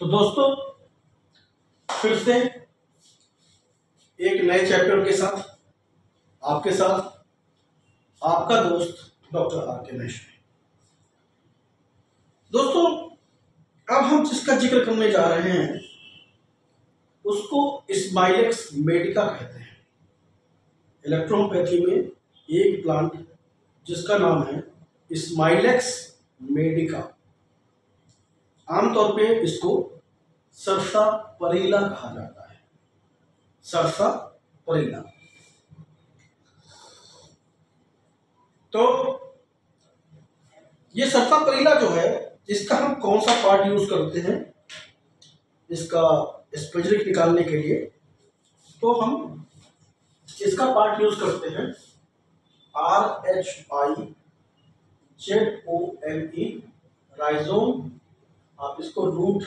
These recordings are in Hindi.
तो दोस्तों फिर से एक नए चैप्टर के साथ आपके साथ आपका दोस्त डॉक्टर आर के मिश्र। दोस्तों अब हम जिसका जिक्र करने जा रहे हैं उसको स्माइलेक्स मेडिका कहते हैं। इलेक्ट्रोपैथी में एक प्लांट जिसका नाम है स्माइलेक्स मेडिका, आमतौर पे इसको सरसापरीला कहा जाता है। सरसापरीला। तो ये सरसापरीला जो है इसका हम कौन सा पार्ट यूज करते हैं इसका स्पेसिफिक निकालने के लिए, तो हम इसका पार्ट यूज करते हैं RHIZOME, राइजोम। आप इसको रूट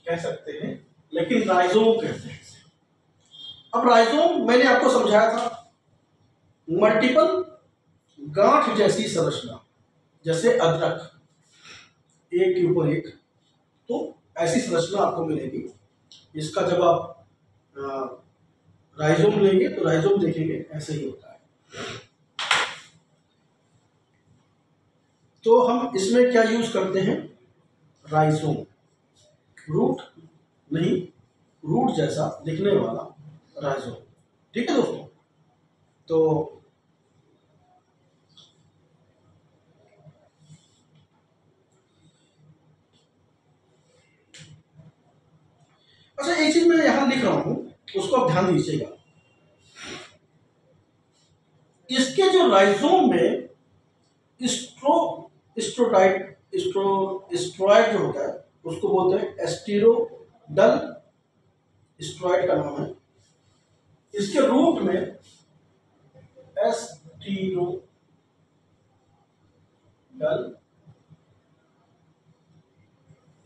कह सकते हैं लेकिन राइजोम कहते हैं। अब राइजोम मैंने आपको समझाया था, मल्टीपल गांठ जैसी संरचना, जैसे अदरक एक के ऊपर एक, तो ऐसी संरचना आपको मिलेगी। इसका जब आप राइजोम लेंगे तो राइजोम देखेंगे ऐसे ही होता है। तो हम इसमें क्या यूज करते हैं, राइजोम, रूट नहीं, रूट जैसा दिखने वाला राइजोम। ठीक है दोस्तों। तो अच्छा, एक चीज मैं यहां लिख रहा हूं उसको आप ध्यान दीजिएगा। इसके जो राइजोम में स्ट्रोइड जो होता है उसको बोलते हैं एस्टेरोडल, स्ट्रोइड का नाम है। इसके रूट में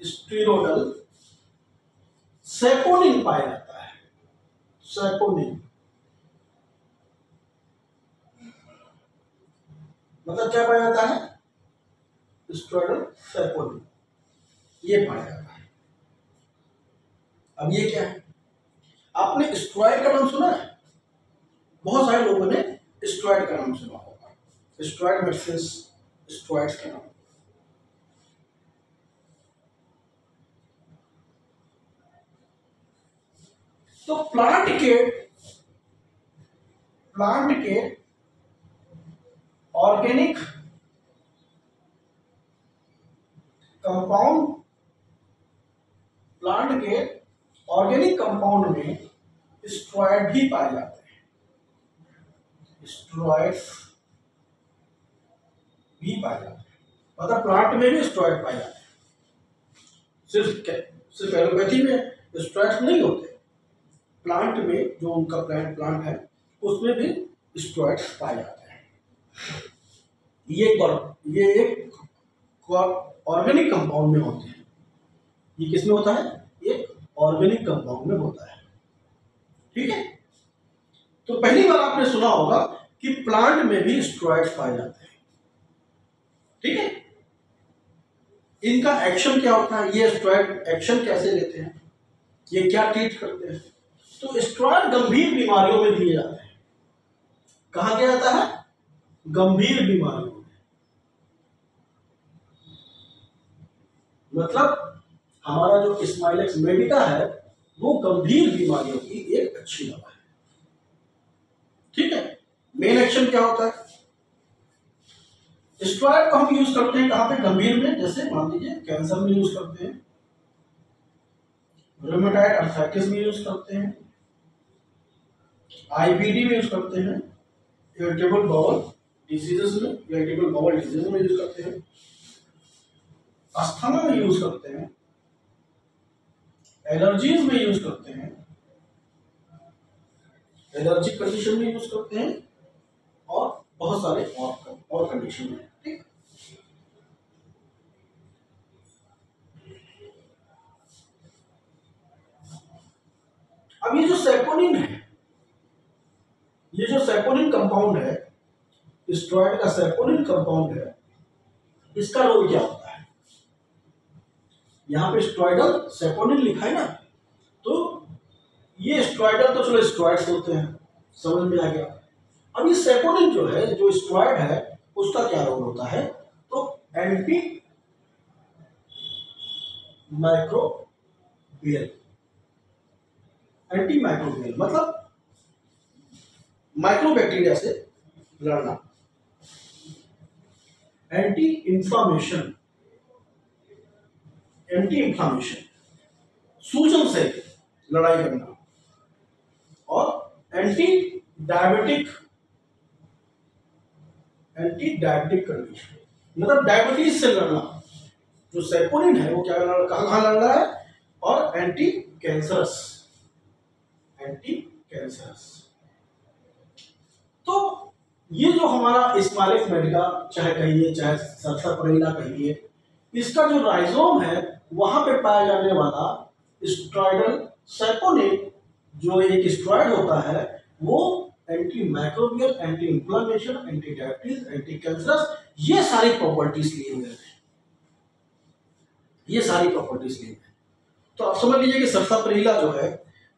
स्टीरोडल सेपोनिन पाया जाता है। सेपोनिन मतलब क्या पाया जाता है, स्ट्रोइडल सेपोनिन, ये पाया जाता है। अब ये क्या है, आपने स्ट्रॉइड का नाम सुना है? बहुत सारे लोगों ने स्ट्रॉइड का नाम सुना होगा। स्ट्रॉइड मेडिसिन, स्ट्रॉइड्स का नाम। तो प्लांट के ऑर्गेनिक कंपाउंड, प्लांट के ऑर्गेनिक कंपाउंड में स्ट्रॉइड भी पाए जाते हैं। स्ट्रॉइड्स भी पाए जाते हैं, मतलब प्लांट में भी स्ट्रॉइड पाए जाते हैं। सिर्फ एलोपैथी में स्ट्रॉइड्स नहीं होते, प्लांट में जो उनका प्लांट है उसमें भी स्ट्रॉइड्स पाए जाते हैं। ये एक ऑर्गेनिक कंपाउंड में होते हैं। ये किसमें होता है, ये ऑर्गेनिक कंपाउंड में होता है। ठीक है। तो पहली बार आपने सुना होगा कि प्लांट में भी स्ट्रॉइड्स पाए जाते हैं। ठीक है। इनका एक्शन क्या होता है, ये स्ट्रॉइड एक्शन कैसे लेते हैं, ये क्या ट्रीट करते हैं? तो स्ट्रॉइड गंभीर बीमारियों में दिए जाते हैं। कहा गया जाता है, गंभीर बीमारियों में। मतलब हमारा जो स्माइलेक्स मेडिका है वो गंभीर बीमारियों की एक अच्छी दवा है। ठीक है। मेन एक्शन क्या होता है, स्ट्रॉइड को हम यूज करते हैं कहां पे, गंभीर में, जैसे मान लीजिए कैंसर में यूज करते हैं, रूमेटॉइड आर्थराइटिस में यूज करते हैं, IBD में यूज करते हैं, इरिटेबल बाउल डिजीजेस में, इरिटेबल बाउल डिजीज में यूज करते हैं, अस्थमा में यूज करते हैं, एलर्जीज में यूज करते हैं, एलर्जी कंडीशन में यूज करते हैं, और बहुत सारे और कंडीशन में। ठीक। अब ये जो सेपोनिन है, ये जो सेपोनिन कंपाउंड है, स्ट्रॉइड का सेपोनिन कंपाउंड है, इसका रोल क्या होता है? यहाँ पे स्ट्रॉइडल सेपोनिन लिखा है ना, तो ये स्ट्रॉइडल तो चलो स्ट्रॉइड्स होते हैं, समझ में आ गया। अब ये सेपोनिन जो है, जो स्ट्रॉइड है, उसका क्या रोल होता है, तो एंटी माइक्रोबियल, एंटी माइक्रोबियल मतलब माइक्रोबैक्टीरिया से लड़ना, एंटी इंफ्लामेशन, एंटी इंफ्लामेशन सूजन से लड़ाई करना, और anti diabetic, anti diabetic condition मतलब डायबिटीज से लड़ना। जो सेपोनिन है वो क्या कहाँ लड़ रहा है, और एंटी कैंसरस, एंटी कैंसरस। तो ये जो हमारा स्माइलिस मेडिका चाहे कहिए, चाहे सरसोपरिला कहिए, इसका जो राइजोम है वहां पे पाया जाने वाला स्ट्रॉइडल सेपोनिन, जो एक स्ट्रॉइड होता है, वो anti microbial, anti inflammation, anti diabetes, anti cancerous, ये सारी प्रॉपर्टीज लिए हुए हैं, ये सारी प्रॉपर्टीज लिए हुए। तो आप समझ लीजिए कि सरसोपरिला जो है,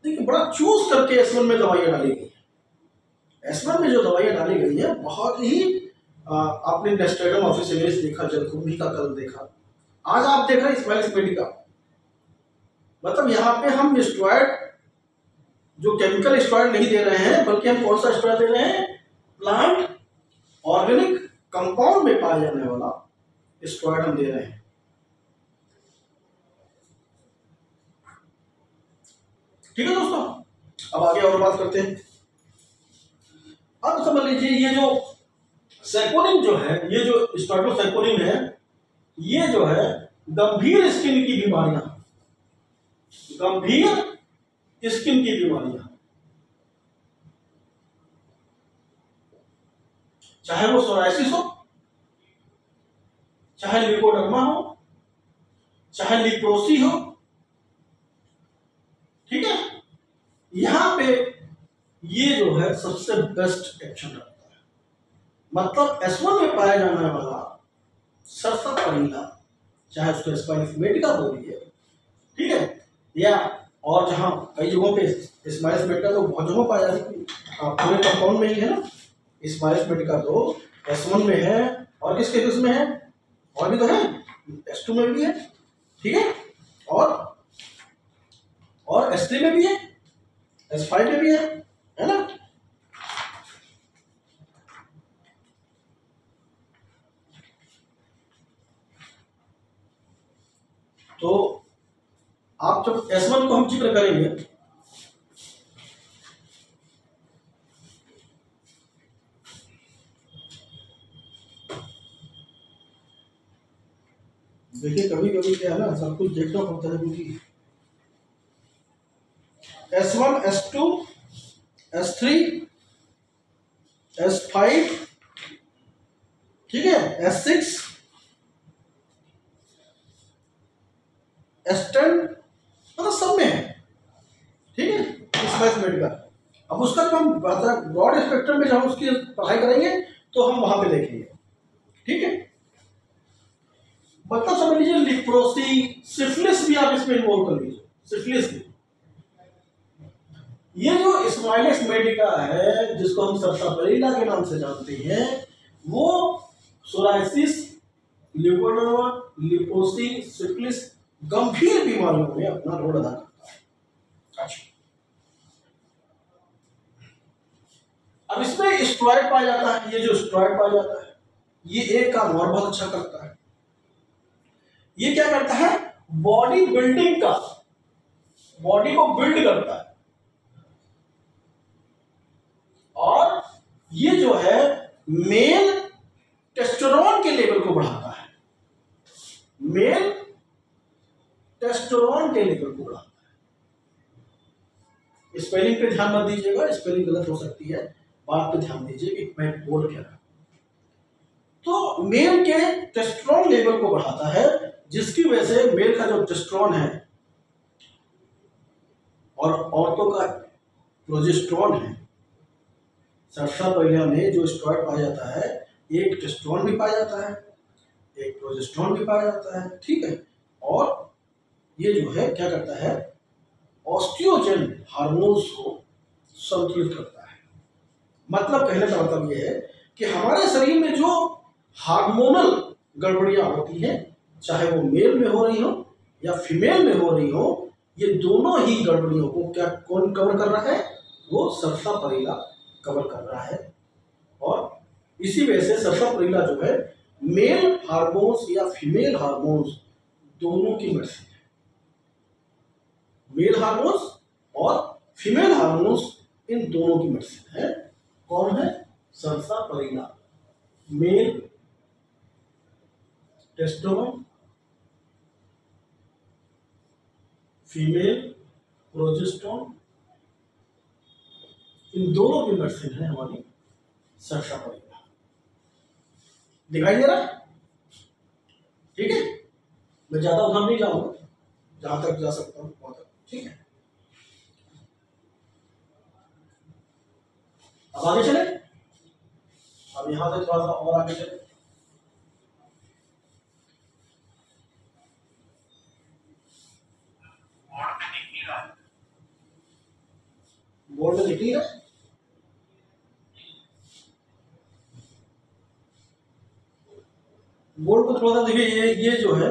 देखिए बड़ा चूज करके S1 में दवाइयां डाली गई है। S1 में जो दवाइयां डाली गई है बहुत ही आपने नेस्टेडम ऑफिसियलिस देखा, जलकुंभी का कल देखा, आज आप देख रहे हैं स्माइलिस मेडिका। मतलब यहाँ पे हम स्टेरॉइड, जो केमिकल स्टेरॉइड नहीं दे रहे हैं, बल्कि हम कौन सा स्टेरॉइड दे रहे हैं, प्लांट ऑर्गेनिक कंपाउंड में पाया जाने वाला स्टेरॉइड हम दे रहे हैं। ठीक है दोस्तों, अब आगे और बात करते हैं। अब समझ लीजिए ये जो सेपोनिन जो है, ये जो स्ट्रेप्टोसेपोनिन है, ये जो है गंभीर स्किन की बीमारियां, गंभीर स्किन की बीमारियां, चाहे वो सोराइसिस हो, चाहे लिपोडर्मा हो, चाहे लिप्रोसी हो, ठीक है, यहां पे ये जो है सबसे बेस्ट एक्शन रखता है। मतलब S1 में पाया जाने वाला सरसोपरिला, चाहे उसको स्माइलिस मेडिका बोलिए, ठीक है, या और जहां कई जगहों पे स्माइलिस मेडिका तो बहुत जगहों पाया जाती है, पूरे कंपाउंड में ही है ना। स्माइलिस मेडिका तो S1 में है, और किस केस में है, और भी तो है, S2 में भी है, ठीक है, और S3 में भी है, S5 में भी है ना। तो आप जब S1 को हम जिक्र करेंगे, देखिए कभी कभी क्या है ना, सब कुछ देखना पड़ता है, क्योंकि S1, S2, S3, S5, ठीक है, S6, S10, मतलब सब में है, ठीक है, स्माइलिस मेडिका। अब उसका जब हम ब्रॉड स्पेक्ट्रम में जब हम उसकी पढ़ाई करेंगे तो हम वहां पे देखेंगे, ठीक है। मतलब समझ लीजिए लिप्रोसी, सिफिलिस भी आप इसमें इन्वॉल्व कर लीजिए, सिफिलिस भी। ये जो स्माइलिस मेडिका है, जिसको हम सरसोपरिला के नाम से जानते हैं, वो सोराइसिस, लिपोडर्मा, लिप्रोसी, सिफिलिस, गंभीर बीमारियों में अपना रोल अदा करता है। अच्छा, अब इसमें स्टेरॉइड पाया जाता है, ये जो स्टेरॉइड पाया जाता है, ये एक काम और बहुत अच्छा करता है। ये क्या करता है, बॉडी बिल्डिंग का, बॉडी को बिल्ड करता है, और ये जो है मेल टेस्टोस्टेरोन के लेवल को बढ़ाता है, मेल टेस्टोस्टेरोन के लेवल को बढ़ाता है। स्पेलिंग पे ध्यान मत दीजिएगा, स्पेलिंग गलत हो सकती है, बात पे ध्यान दीजिए कि मैं बोल क्या रहा। तो मेल के टेस्टोस्टेरोन लेवल को बढ़ाता है, जिसकी वजह से मेल का जो टेस्टोस्टेरोन है और औरतों का प्रोजेस्टेरोन है, सरसोपरिला में जो स्टेरॉइड पाया जाता है, एक टेस्टोस्टेरोन भी पाया जाता है, एक प्रोजेस्टेरोन भी पाया जाता है, ठीक है, और ये जो है क्या करता है, ऑस्टियोजेन हार्मोन्स को संतुलित करता है। मतलब कहने का मतलब ये है कि हमारे शरीर में जो हार्मोनल गड़बड़ियां होती हैं, चाहे वो मेल में हो रही हो या फीमेल में हो रही हो, ये दोनों ही गड़बड़ियों को क्या कौन कवर कर रहा है, वो सर्सापैरिला कवर कर रहा है। और इसी वजह से सर्सापैरिला जो है मेल हार्मोन्स या फीमेल हार्मोन्स दोनों की मेडिसिन है। मेल हार्मोन्स और फीमेल हार्मोन्स इन दोनों की मेडिसिन है। कौन है, सर्सापैरिला। मेल टेस्टोस्टेरोन, फीमेल प्रोजेस्टेरोन, इन दोनों की मेडिसिन है हमारी सर्सापैरिला। दिखाई दे रहा है? ठीक है, मैं ज्यादा उधर नहीं जाऊंगा, जहां तक जा सकता हूं वहां तक। ठीक है, अब आगे चले। अब यहां से थोड़ा सा और आगे चले। बोर्ड में दिख रही है? बोर्ड को थोड़ा सा देखिए। ये जो है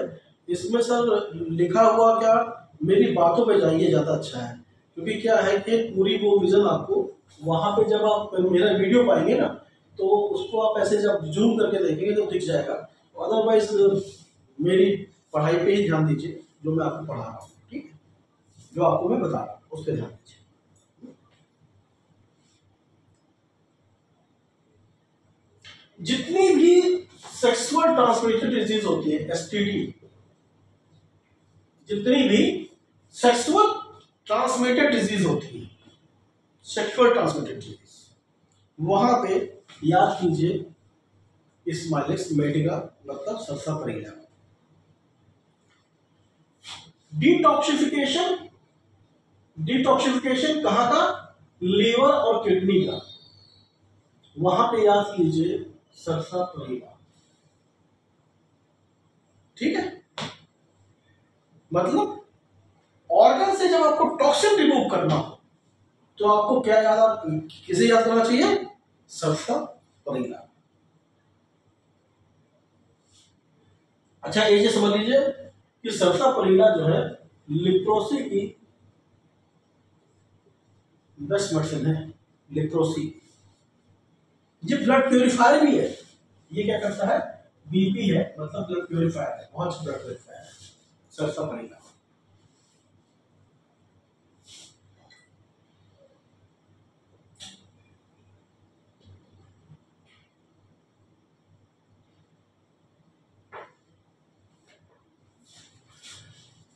इसमें सर लिखा हुआ क्या, मेरी बातों पे जाइए ज़्यादा अच्छा है, क्योंकि क्या है कि पूरी वो विजन आपको वहां पे जब आप मेरा वीडियो पाएंगे ना, तो उसको आप ऐसे जब जूम करके देखेंगे तो दिख जाएगा। अदरवाइज मेरी पढ़ाई पे ही ध्यान दीजिए, जो मैं आपको पढ़ा रहा हूँ। ठीक है, जो आपको मैं बता रहा हूँ उस पर ध्यान दीजिए। जितनी भी सेक्सुअल ट्रांसमिटेड डिजीज होती है, एसटीडी, जितनी भी सेक्सुअल ट्रांसमिटेड डिजीज होती है, सेक्सुअल ट्रांसमिटेड डिजीज, वहां पे याद कीजिए स्माइलेक्स मेडिका मतलब सर्सापैरिला। डिटॉक्सिफिकेशन, डिटॉक्सिफिकेशन कहां का, लीवर और किडनी का, वहां पे याद कीजिए सर्सापैरिला। ठीक है, मतलब ऑर्गन से जब आपको टॉक्सिन रिमूव करना हो तो आपको क्या याद, किसे याद करना चाहिए, सर्सापैरिला। अच्छा, ये समझ लीजिए कि सर्सापैरिला जो है लिप्रोसी की बेस्ट मेडिसिन है। लिप्रोसी, ये ब्लड प्यूरिफायर भी है। ये क्या करता है, बीपी है मतलब ब्लड प्यूरिफायर है, बहुत अच्छा ब्लड प्यूरिफायर है सर्सापैरिला।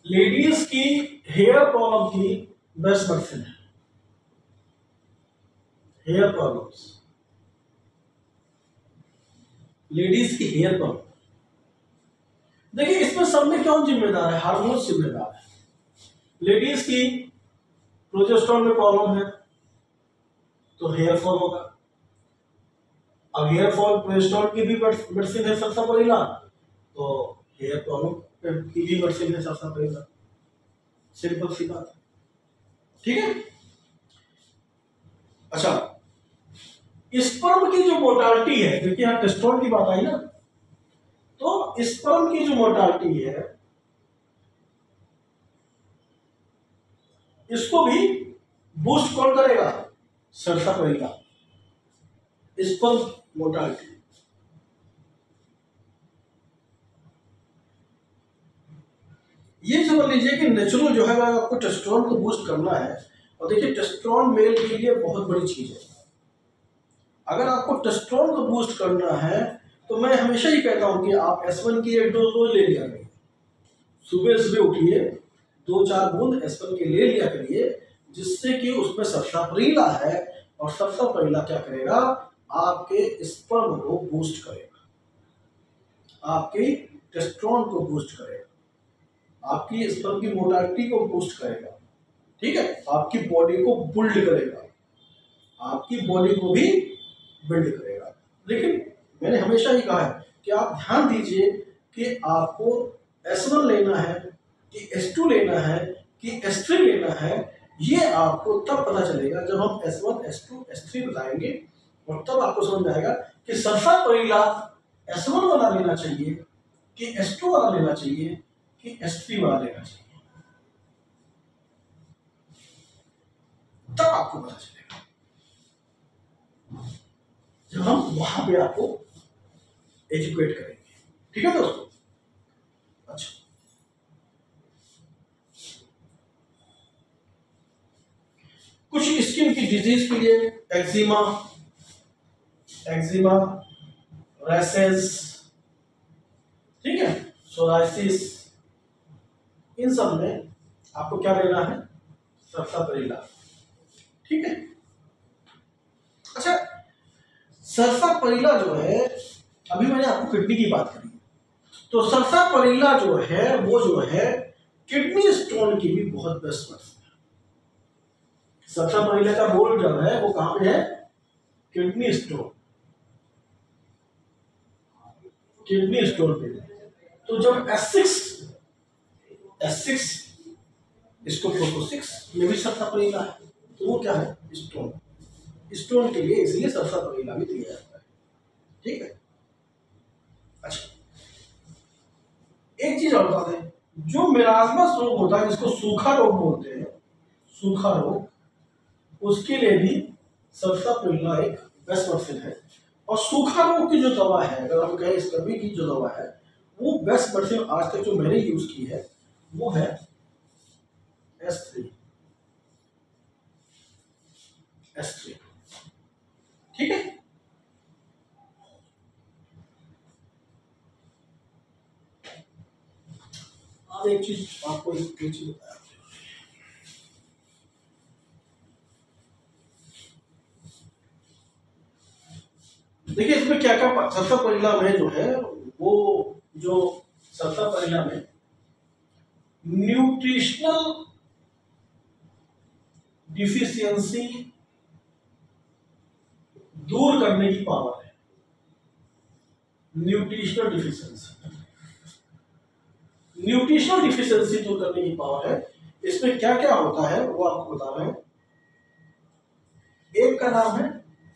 लेडीज की हेयर प्रॉब्लम की बेस्ट मेडिसिन है। हेयर प्रॉब्लम्स, लेडीज की हेयर प्रॉब्लम, देखिए इसमें सब में कौन जिम्मेदार है, हार्मोन्स जिम्मेदार है। लेडीज की प्रोजेस्टेरोन में प्रॉब्लम है तो हेयर फॉल होगा। अब हेयर फॉल प्रोजेस्टेरोन की भी मेडिसिन है सर्सापैरिला, तो हेयर प्रॉब्लम की भी मेडिसिन है सर्सापैरिला। सिंपल सी बात, ठीक है। अच्छा, स्पर्म की जो मोर्टालिटी है, देखिए यहाँ टेस्टोस्टेरोन की बात आई ना, तो स्पर्म की जो मोर्टालिटी है इसको भी बूस्ट कौन करेगा, सर्सापैरिला। स्पर्म मोर्टालिटी, ये समझ लीजिए कि नेचुरल जो है आपको टेस्टोस्टेरोन को बूस्ट करना है। और देखिए टेस्टोस्टेरोन मेल के लिए बहुत बड़ी चीज है। अगर आपको टेस्टोस्टेरोन को बूस्ट करना है तो मैं हमेशा ही कहता हूं कि आप S1 की एक डोज रोज ले लिया करिए। सुबह सुबह उठिए, 2-4 बूंद S1 के ले लिया करिए, जिससे कि उसमें सर्सापैरिला है और सर्सापैरिला क्या करेगा, आपके स्पर्म को बूस्ट करेगा, आपके टेस्टोस्टेरोन को बूस्ट करेगा, आपकी स्पर्म की मोटालिटी को बूस्ट करेगा। ठीक है, आपकी बॉडी को बिल्ड करेगा, आपकी बॉडी को भी बिल्ड करेगा। लेकिन मैंने हमेशा ही कहा है कि आप ध्यान दीजिए कि आपको S1 लेना है कि H2 लेना है कि H3 लेना है, ये आपको तब पता चलेगा जब हम S1, S2, S3 बताएंगे, और तब आपको समझ में आएगा कि सल्फर पहिला S1 वाला लेना चाहिए कि S2 वाला लेना चाहिए कि S3 वाला लेना चाहिए, तब आपको पता चलेगा जब हम वहां पे आपको एजुकेट करेंगे। ठीक है दोस्तों? अच्छा, कुछ स्किन की डिजीज के लिए एक्जिमा, रैशेस, ठीक है, सोराइसिस, इन सब में आपको क्या लेना है? सरसापरिला। ठीक है? अच्छा, सरसापरिला जो है, अभी मैंने आपको किडनी की बात करी, तो सरसापरिला जो है वो जो है किडनी स्टोन की भी बहुत बेस्ट मेडिसिन है। सरसापरिला का मोल जो है वो कहां पे है? किडनी स्टोन, किडनी स्टोन पे। तो जब S6 इसको प्रोटोसिक्स में भी सरसापरिला है, तो वो क्या है? स्टोन, स्टोन के लिए इसलिए सरसापरिला भी दिया जाता है। ठीक है? अच्छा, एक चीज और बता दें, जो मेलास्मस रोग होता है जिसको सूखा रोग बोलते हैं, सूखा रोग, उसके लिए भी सरसापरिला एक बेस्ट मेडिसिन है। और सूखा रोग की जो दवा है, अगर हम कहें स्कर्वी की जो दवा है, वो बेस्ट मेडिसिन आज तक जो मैंने यूज की है वो है S3। ठीक है? अब एक चीज आपको एक चीज बताया, देखिए इसमें क्या क्या सरसापरिला में जो है, वो जो सरसापरिला में न्यूट्रिशनल डिफिशियंसी दूर करने की पावर है। न्यूट्रिशनल डिफिशियंसी दूर करने की पावर है। इसमें क्या क्या होता है वो आपको बता रहे हैं। एक का नाम है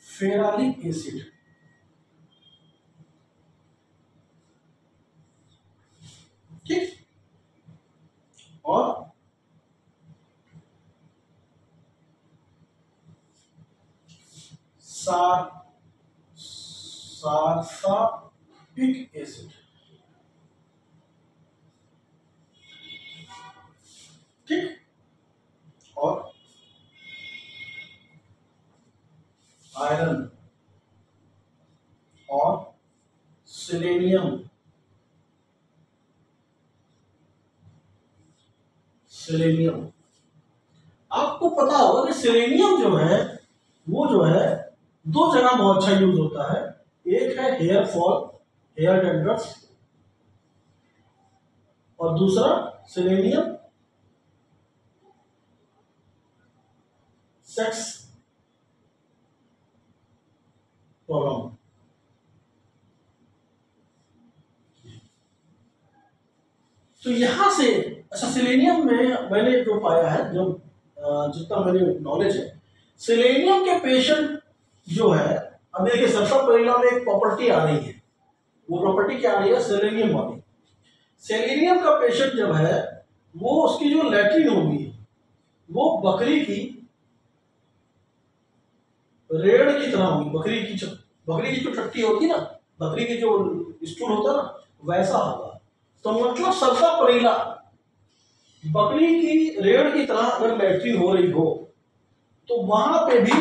फेरालिक एसिड, ठीक, और सार्फापिक एसिड, ठीक, और आयरन और सेलेनियम। आपको पता होगा कि सेलेनियम जो है वो जो है दो जगह बहुत अच्छा यूज होता है। एक है हेयर फॉल, हेयर डैंड्रफ, और दूसरा सेलेनियम सेक्स प्रॉब्लम। तो यहां से अच्छा, सेलेनियम में मैंने जो पाया है, जो जितना मैंने नॉलेज है, सेलेनियम के पेशेंट जो है, अब देखिए सरसापरिला में एक प्रॉपर्टी आ रही है, वो प्रॉपर्टी क्या आ रही है? सेलेनियम वाली। सेलेनियम का पेशेंट जब है, वो उसकी जो लैट्रिन होगी वो बकरी की रेड़ की तरह होगी। बकरी की जो टट्टी होती है ना, बकरी की जो स्टूल होता है ना, वैसा होगा। तो मतलब सरसापरिला बकरी की रेड़ की तरह अगर लैट्रिन हो रही हो तो वहां पे भी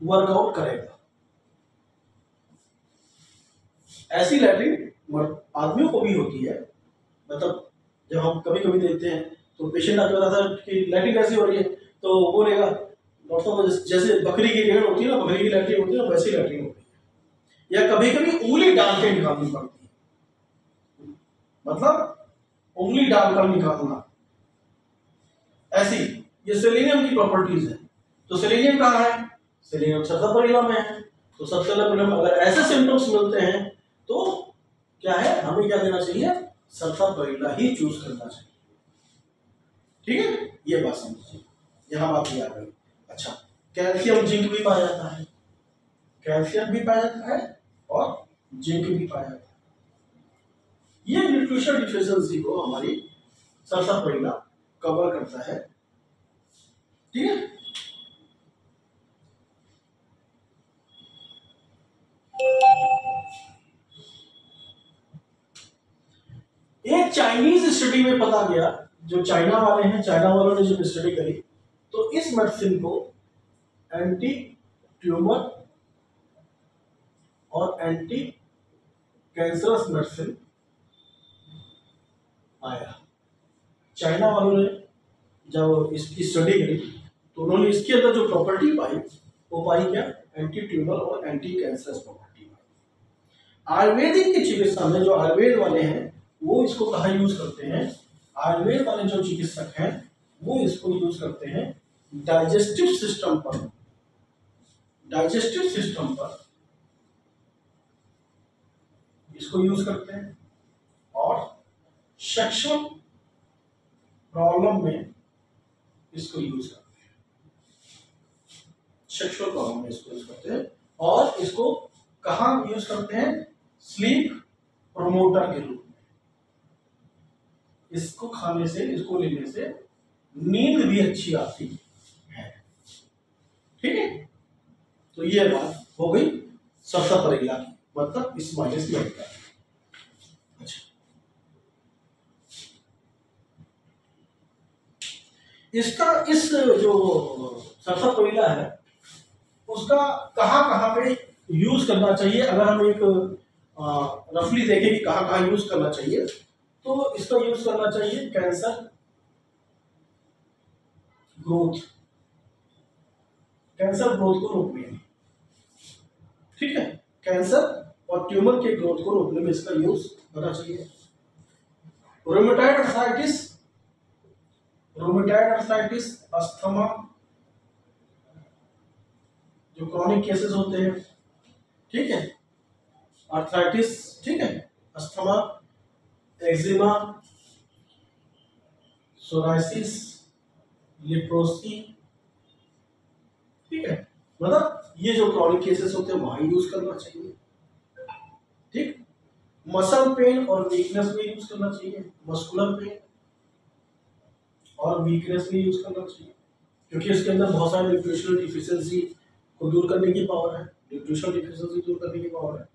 वर्कआउट करेगा। ऐसी लैट्रिन आदमियों को भी होती है, मतलब जब हम कभी कभी देखते हैं तो पेशेंट आके बताता है कि लैट्रिन कैसी हो रही है, तो वो बोलेगा डॉक्टर साहब जैसे बकरी की रेड़ होती है ना, बकरी की लैट्रिन होती है ना, वैसी लैट्रिन होती है। या कभी कभी उंगली डाल के निकालनी पड़ती है, मतलब उंगली डालकर निकालना, ऐसी ये सेलेनियम की प्रॉपर्टीज है। तो सेलेनियम कहाँ है? सेलेनियम सरसापरिला में है। तो सरसापरिला में अगर ऐसे सिम्टम्स मिलते हैं तो क्या है, हमें क्या देना चाहिए? सरसापरिला ही चूज करना चाहिए। ये बात समझिए, यहाँ बात ये आ गई। अच्छा, कैल्शियम जिंक भी पाया जाता है, कैल्शियम भी पाया जाता है और जिंक भी पाया जाता है। ये न्यूट्रिशन डिफिशियंसी को हमारी सरसों कवर करता है, ठीक है। एक चाइनीज स्टडी में पता गया, जो चाइना वाले हैं, चाइना वालों ने जो स्टडी करी, तो इस मेडिसिन को एंटी ट्यूमर और एंटी कैंसरस मेडिसिन आया। चाइना वालों ने जब इसकी स्टडी करी तो उन्होंने इसके अंदर जो प्रॉपर्टी पाई वो पाई क्या, एंटी ट्यूमर और एंटी कैंसरस प्रॉपर्टी पाई। आयुर्वेदिक की चिकित्सा में जो आयुर्वेद वाले हैं वो इसको कहाँ यूज करते हैं, आयुर्वेद वाले जो चिकित्सक हैं वो इसको यूज करते हैं डाइजेस्टिव सिस्टम पर, डाइजेस्टिव सिस्टम पर इसको यूज करते हैं, और सेक्सुअल प्रॉब्लम में इसको यूज करते हैं, सेक्सुअल प्रॉब्लम में इसको यूज करते हैं। और इसको कहाँ यूज करते हैं, स्लीप प्रोमोटर के रूप में। इसको खाने से, इसको लेने से नींद भी अच्छी आती है, ठीक है। तो ये बात हो गई सरसों की, मतलब स्माइलिस मेडिका। अच्छा, इसका इस जो सरसों है उसका कहाँ कहाँ पे यूज करना चाहिए, अगर हम एक रफली देखें कि कहाँ कहाँ यूज करना चाहिए, तो इसका यूज करना चाहिए कैंसर ग्रोथ, कैंसर ग्रोथ को रोकने में, ठीक है। कैंसर और ट्यूमर के ग्रोथ को रोकने में इसका यूज करना चाहिए। Rheumatoid arthritis, rheumatoid arthritis, asthma, जो क्रॉनिक केसेस होते हैं, ठीक है, आर्थराइटिस, ठीक है, अस्थमा, एक्जिमा, सोराइसिस, लिप्रोसी, ठीक है, मतलब ये जो क्रॉनिक केसेस होते हैं वहां यूज करना चाहिए, ठीक। मसल पेन और वीकनेस में यूज करना चाहिए, मस्कुलर पेन और वीकनेस में यूज करना चाहिए, क्योंकि इसके अंदर बहुत सारे न्यूट्रिशनल डिफिशियंसी को दूर करने की पावर है, न्यूट्रिशनल डिफिशियंसी दूर करने की पावर है।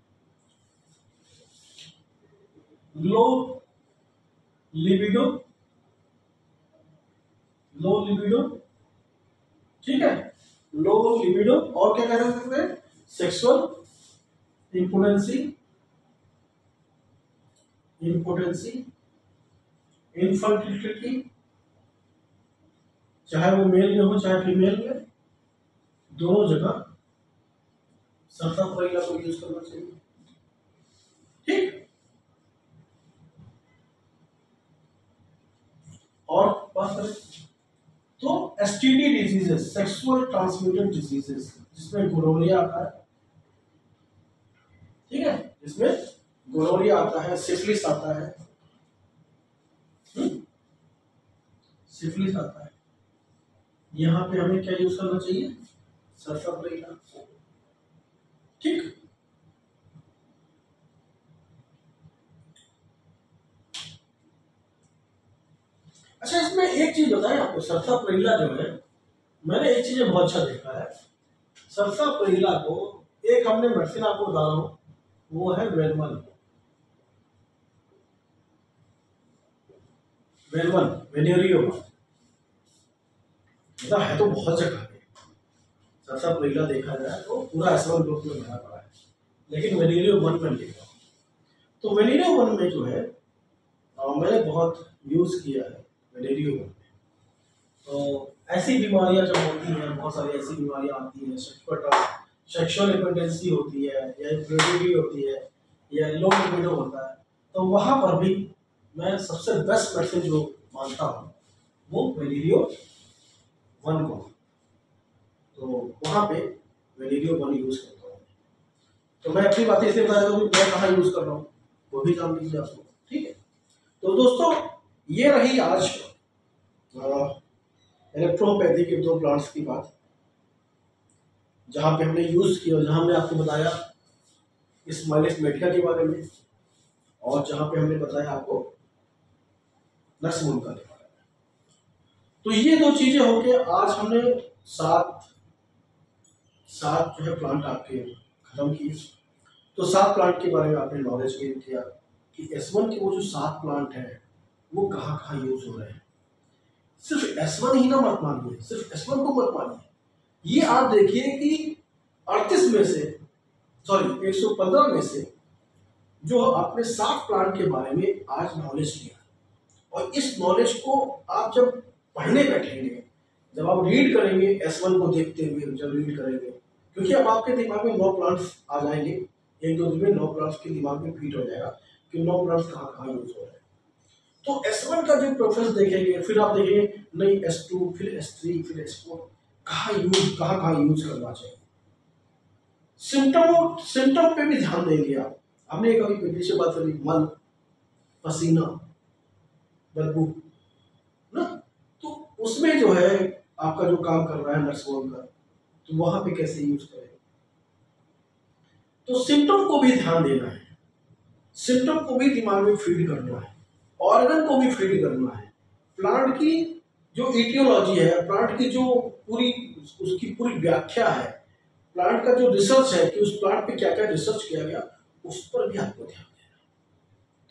लो लिबिडो, लो लिबिडो, ठीक है, लो लिबिडो, और क्या कह रहे हैं, सेक्सुअल इम्पोटेंसी, इम्पोटेंसी, इनफर्टिलिटी, चाहे वो मेल में हो चाहे फीमेल में, दोनों जगह सरसों को यूज करना चाहिए, ठीक। और बात करें तो STD diseases, sexual transmitted diseases, जिसमें गोनोरिया आता है, ठीक है, जिसमें गोनोरिया आता है, सिफिलिस आता है, सिफिलिस आता है, यहाँ पे हमें क्या यूज करना चाहिए, सरसों, ठीक। अच्छा, इसमें एक चीज बताएं आपको, सरसों जो है, मैंने एक चीज बहुत अच्छा देखा है, सरसों को एक हमने मेडिसिन आपको बता रहा हूँ, वो है वेलमन, वेलमन, वेनेरियो, मतलब है तो बहुत जगह पे, सरसों देखा जाए तो पूरा एसवन ग्रुप में भरा पड़ा है, लेकिन वेनेरियो 1 में देखा, तो वेनेरियो 1 में जो है मैंने बहुत यूज किया है वेनेरियो 1 में। तो ऐसी बीमारियां जब होती हैं, बहुत सारी ऐसी बीमारियां आती हैं, सेक्सुअल इम्पोटेंसी होती है, या इन्फर्टिलिटी होती है, या लो लिबिडो होता है, तो वहाँ पर भी मैं सबसे बेस्ट मेडिसिन जो मानता हूँ वो वेनेरियो 1 को, तो वहाँ पे वेनेरियो 1 यूज करता हूँ। तो मैं अपनी बातें इसलिए बता रहा हूँ मैं कहाँ यूज कर रहा हूँ, वो भी जान लीजिए आपको, ठीक है। तो दोस्तों, ये रही आज इलेक्ट्रोपैथी के 2 प्लांट्स की बात, जहाँ पे हमने यूज़ किया, जहाँ हमने आपको बताया स्माइलिस मेडिका के बारे में, और जहाँ पे हमने बताया आपको नक्स मुल्का के बारे में। तो ये 2 चीज़ें होके आज हमने 7 जो है प्लांट आपके खत्म किए। तो 7 प्लांट के बारे में आपने नॉलेज गेन किया कि S1 के वो जो 7 प्लांट हैं वो कहाँ कहाँ यूज हो रहे हैं। सिर्फ S1 ही ना मत मानिए, सिर्फ S1 को मत मानिए, ये आप देखिए कि 38 में से 115 में से जो आपने 7 प्लांट के बारे में आज नॉलेज लिया, और इस नॉलेज को आप जब पढ़ने बैठेंगे, जब आप रीड करेंगे S1 को देखते हुए जब रीड करेंगे, क्योंकि अब आपके दिमाग में 9 प्लांट्स आ जाएंगे, 1-2 दिन में 9 प्लांट्स के दिमाग में फिट हो जाएगा कि 9 प्लांट्स कहाँ कहाँ यूज हो रहे हैं। तो S1 का जो प्रोसेस देखेंगे, फिर आप देखेंगे नहीं S2, फिर S3, फिर S4 कहाँ यूज करना चाहिए। सिम्टम पे भी ध्यान देंगे आप। हमने कभी पहले से बात करी, मल, पसीना, बदबू ना, तो उसमें जो है आपका जो काम कर रहा है नर्सोन का, तो वहां पे कैसे यूज करें। तो सिम्टम को भी ध्यान देना है, सिम्टम को भी दिमाग में फीड करना है, ऑर्गन को भी फीड करना है। प्लांट की जो इटियोलॉजी है, प्लांट की जो उसकी पूरी व्याख्या है, प्लांट का जो रिसर्च है कि उस प्लांट पे क्या क्या रिसर्च किया गया, उस पर भी आपको ध्यान देना है।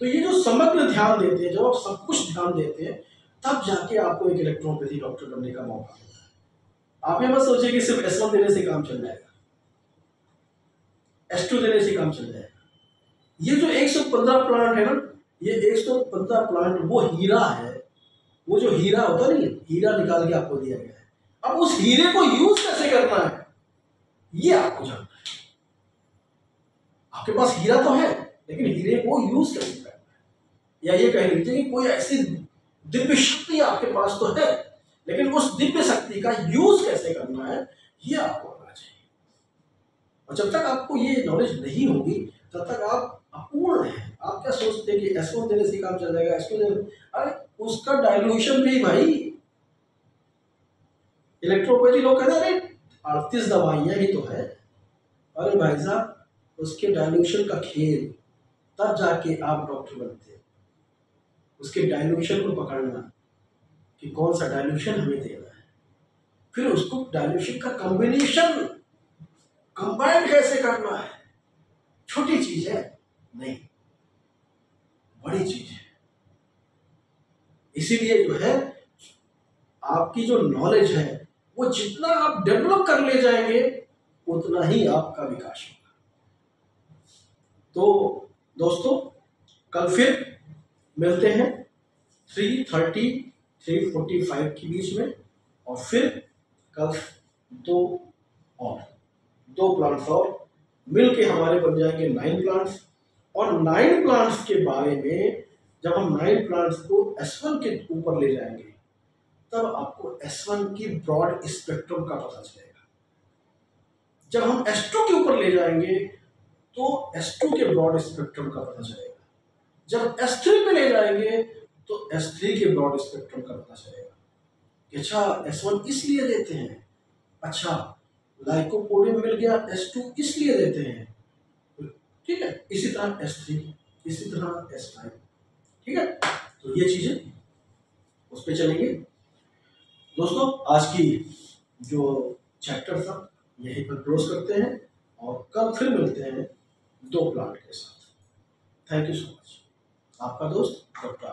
तो ये जो समग्र ध्यान देते हैं, जब आप सब कुछ ध्यान देते हैं, तब जाके आपको एक इलेक्ट्रोपैथी डॉक्टर बनने का मौका मिलता है। आप ये मत सोचिए कि सिर्फ S1 देने से काम चल जाएगा, S2 देने से काम चल जाएगा। ये जो 115 प्लांट है ना, ये 115 प्लांट वो हीरा है, वो जो हीरा होता नहीं है, हीरा निकाल के आपको दिया गया है। अब उस हीरे को यूज कैसे करना है ये आपको जानना है। आपके पास हीरा तो है, लेकिन हीरे को यूज कैसे करना है, या ये कह लीजिए कि कोई ऐसी दिव्य शक्ति आपके पास तो है, लेकिन उस दिव्य शक्ति का यूज कैसे करना है ये आपको आना चाहिए। और जब तक आपको ये नॉलेज नहीं होगी, तब तक आप अपूर्ण है। आप क्या सोचते हैं कि S1 देने से काम चल जाएगा, S2 देने, अरे उसका डायल्यूशन भी भाई, इलेक्ट्रोपैथी लोग कहते हैं अरे 38 दवाइयां ही तो है। अरे भाई साहब, उसके डायल्यूशन का खेल, तब जाके आप डॉक्टर बनते हैं। उसके डायल्यूशन को पकड़ना कि कौन सा डायल्यूशन हमें देना है, फिर उसको डायल्यूशन का कॉम्बिनेशन कंबाइन कैसे करना है। छोटी चीज है नहीं, बड़ी चीज है। इसीलिए जो है आपकी जो नॉलेज है वो जितना आप डेवलप कर ले जाएंगे उतना ही आपका विकास होगा। तो दोस्तों, कल फिर मिलते हैं 3:30 3:45 के बीच में, और फिर कल दो प्लांट्स और मिल के हमारे बन जाएंगे 9 प्लांट्स। और 9 प्लांट्स के बारे में जब हम 9 प्लांट्स को S1 के ऊपर ले जाएंगे, तब आपको S1 की ब्रॉड स्पेक्ट्रम का पता चलेगा। जब हम S2 के ऊपर ले जाएंगे तो S2 के ब्रॉड स्पेक्ट्रम का पता चलेगा। जब S3 पे ले जाएंगे तो S3 के ब्रॉड स्पेक्ट्रम का पता चलेगा कि अच्छा S1 इसलिए देते हैं, अच्छा लाइकोपोडियम मिल गया, S2 इसलिए देते हैं, ठीक है। इसी तरह S3, इसी तरह S5, ठीक है। तो ये चीजें उस पर चलेंगे। दोस्तों, आज की जो चैप्टर था यहीं पर क्लोज करते हैं, और कल फिर मिलते हैं 2 प्लांट के साथ। Thank you so much. आपका दोस्त डॉक्टर